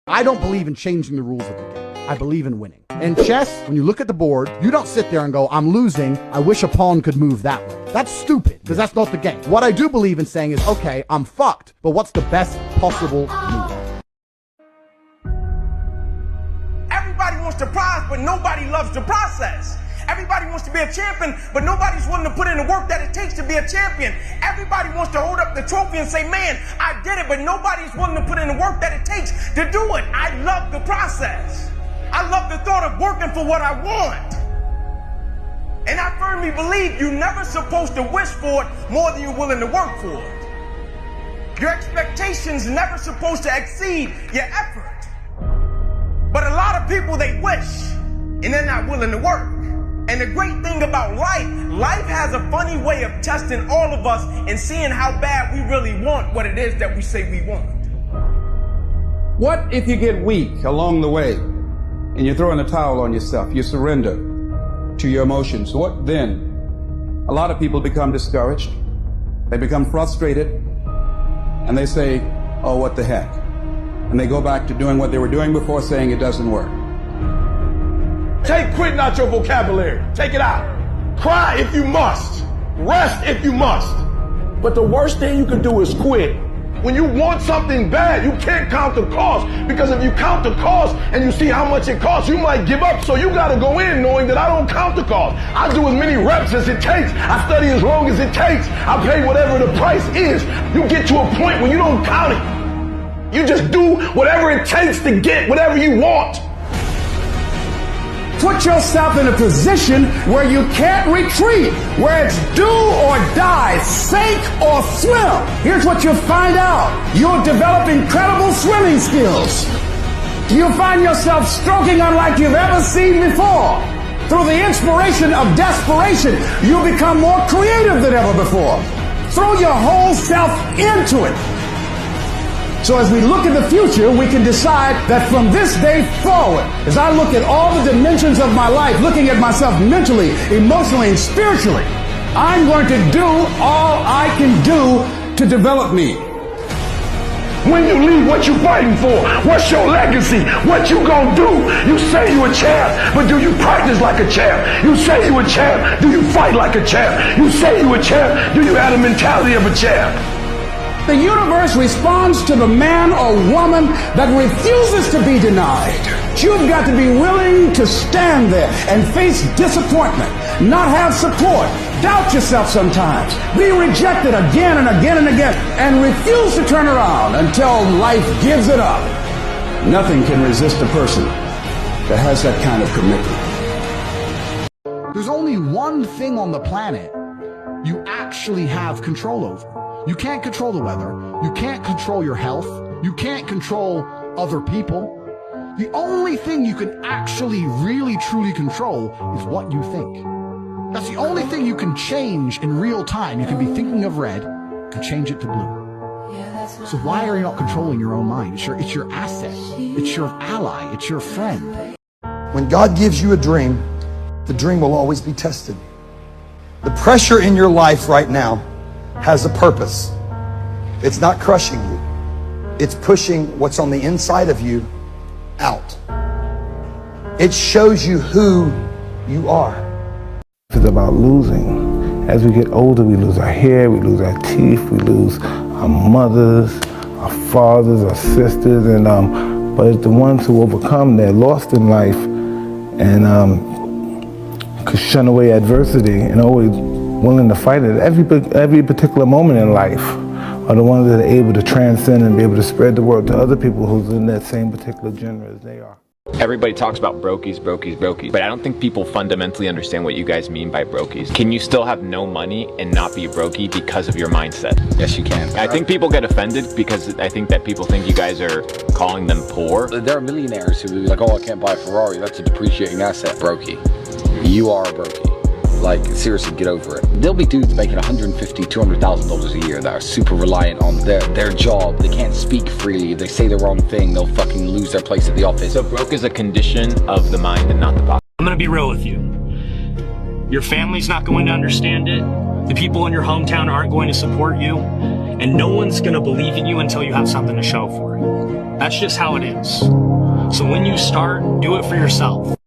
I don't believe in changing the rules of the game. I believe in winning. In chess, when you look at the board, you don't sit there and go, I'm losing, I wish a pawn could move that way. That's stupid, because that's not the game. What I do believe in saying is, okay, I'm fucked, but what's the best possible move? Everybody wants the prize, but nobody loves the process. Everybody wants to be a champion, but nobody's willing to put in the work that it takes to be a champion. Everybody wants to hold up the trophy and say, man, I did it, but nobody's willing to put in the work that it takes to do it. I love the process. I love the thought of working for what I want. And I firmly believe you're never supposed to wish for it more than you're willing to work for it. Your expectations never supposed to exceed your effort. But a lot of people, they wish, and they're not willing to work. And the great thing about life has a funny way of testing all of us and seeing how bad we really want what it is that we say we want. What if you get weak along the way and you throw in the towel on yourself, you surrender to your emotions? What then? A lot of people become discouraged, they become frustrated, and they say, oh, what the heck? And they go back to doing what they were doing before, saying it doesn't work. Take quitting out your vocabulary. Take it out. Cry if you must. Rest if you must. But the worst thing you can do is quit. When you want something bad, you can't count the cost. Because if you count the cost and you see how much it costs, you might give up. So you got to go in knowing that I don't count the cost. I do as many reps as it takes. I study as long as it takes. I pay whatever the price is. You get to a point when you don't count it. You just do whatever it takes to get whatever you want. Put yourself in a position where you can't retreat, where it's do or die, sink or swim. Here's what you'll find out. You'll develop incredible swimming skills. You'll find yourself stroking unlike you've ever seen before. Through the inspiration of desperation, you'll become more creative than ever before. Throw your whole self into it. So as we look at the future, we can decide that from this day forward, as I look at all the dimensions of my life, looking at myself mentally, emotionally, and spiritually, I'm going to do all I can do to develop me. When you leave, what you fighting for? What's your legacy? What you gonna do? You say you a champ, but do you practice like a champ? You say you a champ, do you fight like a champ? You say you a champ, do you have the mentality of a champ? The universe responds to the man or woman that refuses to be denied. You've got to be willing to stand there and face disappointment, not have support, doubt yourself sometimes, be rejected again and again and again, and refuse to turn around until life gives it up. Nothing can resist a person that has that kind of commitment. There's only one thing on the planet you actually have control over. You can't control the weather. You can't control your health. You can't control other people. The only thing you can actually really truly control is what you think. That's the only thing you can change in real time. You can be thinking of red, you can change it to blue. So why are you not controlling your own mind? It's your asset. It's your ally. It's your friend. When God gives you a dream, the dream will always be tested. The pressure in your life right now has a purpose. It's not crushing you. It's pushing what's on the inside of you out. It shows you who you are. It's about losing. As we get older, we lose our hair, we lose our teeth, we lose our mothers, our fathers, our sisters, and but it's the ones who overcome, they're lost in life and could shun away adversity and always willing to fight it. Every particular moment in life are the ones that are able to transcend and be able to spread the word to other people who's in that same particular genre as they are. Everybody talks about brokies, but I don't think people fundamentally understand what you guys mean by brokies. Can you still have no money and not be a brokey because of your mindset? Yes, you can. I think people get offended because I think that people think you guys are calling them poor. There are millionaires who will be like, oh, I can't buy a Ferrari, that's a depreciating asset. Brokey. You are a brokey. Like, seriously, get over it. There'll be dudes making $150,000, $200,000 a year that are super reliant on their job. They can't speak freely. If they say the wrong thing, they'll fucking lose their place at the office. So broke is a condition of the mind and not the body. I'm gonna be real with you. Your family's not going to understand it. The people in your hometown aren't going to support you. And no one's gonna believe in you until you have something to show for it. That's just how it is. So when you start, do it for yourself.